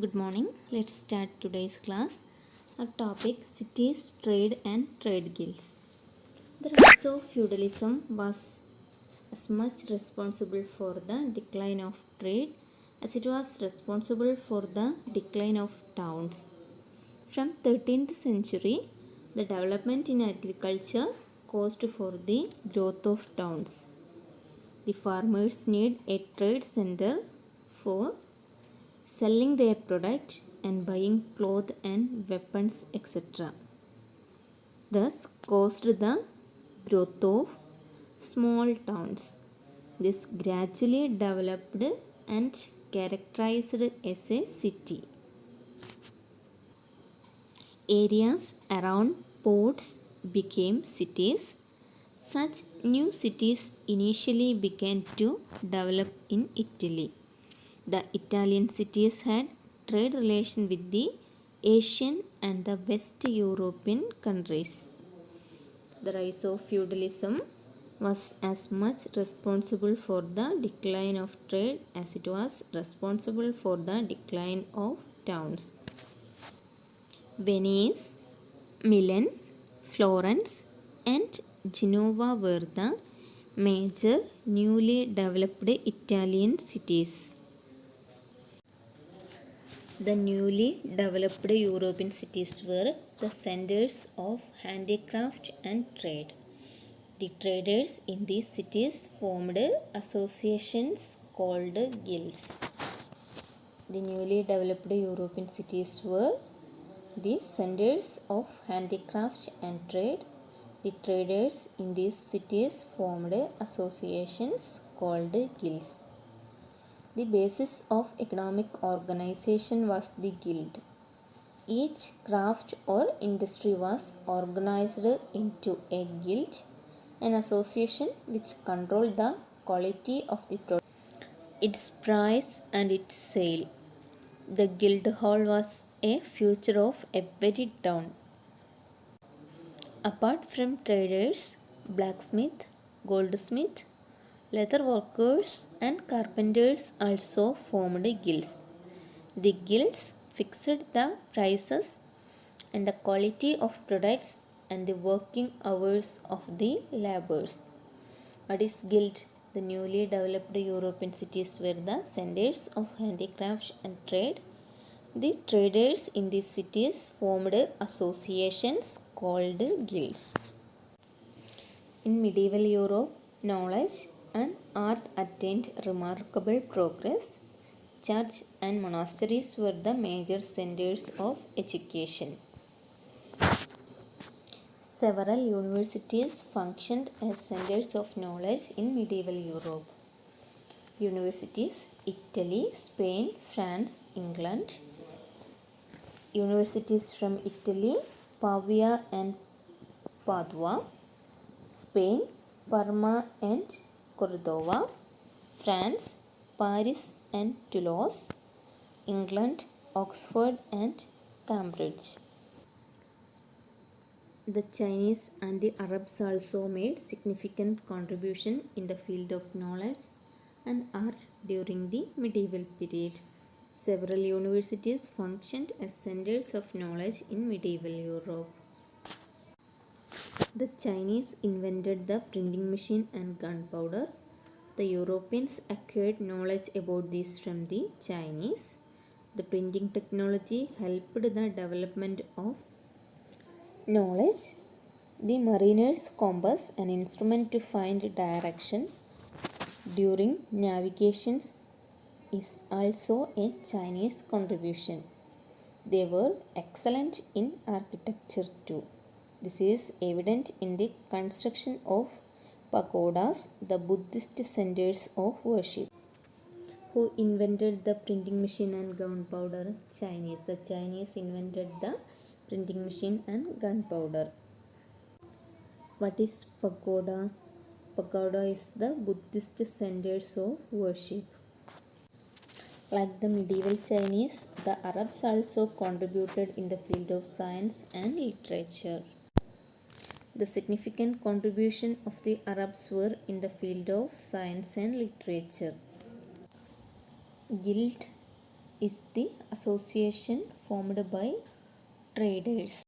Good morning. Let's start today's class. Our topic cities, trade and trade guilds. The rise of feudalism was as much responsible for the decline of trade as it was responsible for the decline of towns. From 13th century, the development in agriculture caused for the growth of towns. The farmers need a trade center for selling their product and buying clothes and weapons, etc. Thus caused the growth of small towns. This gradually developed and characterized as a city. Areas around ports became cities. Such new cities initially began to develop in Italy. The Italian cities had trade relation with the Asian and the West European countries. The rise of feudalism was as much responsible for the decline of trade as it was responsible for the decline of towns. Venice, Milan, Florence and Genoa were the major newly developed Italian cities. The newly developed European cities were the centers of handicraft and trade. The traders in these cities formed associations called guilds. The newly developed European cities were the centers of handicraft and trade. The traders in these cities formed associations called guilds. The basis of economic organization was the guild. Each craft or industry was organized into a guild, an association which controlled the quality of the product, its price and its sale. The guild hall was a feature of every town. Apart from traders, blacksmith, goldsmith, leather workers and carpenters also formed guilds. The guilds fixed the prices and the quality of products and the working hours of the laborers. What is guild? The newly developed European cities were the centers of handicraft and trade. The traders in these cities formed associations called guilds. In medieval Europe, knowledge and art attained remarkable progress. Church and monasteries were the major centers of education. Several universities functioned as centers of knowledge in medieval Europe. Universities: Italy, Spain, France, England. Universities from Italy: Pavia and Padua. Spain: Parma and Cordova. France: Paris and Toulouse. England: Oxford and Cambridge. The Chinese and the Arabs also made significant contribution in the field of knowledge and art during the medieval period. Several universities functioned as centers of knowledge in medieval Europe. The Chinese invented the printing machine and gunpowder. The Europeans acquired knowledge about this from the Chinese. The printing technology helped the development of knowledge. The mariner's compass, an instrument to find direction during navigations, is also a Chinese contribution. They were excellent in architecture too. This is evident in the construction of pagodas, the Buddhist centers of worship. Who invented the printing machine and gunpowder? Chinese. The Chinese invented the printing machine and gunpowder. What is pagoda? Pagoda is the Buddhist centers of worship. Like the medieval Chinese, the Arabs also contributed in the field of science and literature. The significant contribution of the Arabs were in the field of science and literature. Guild is the association formed by traders.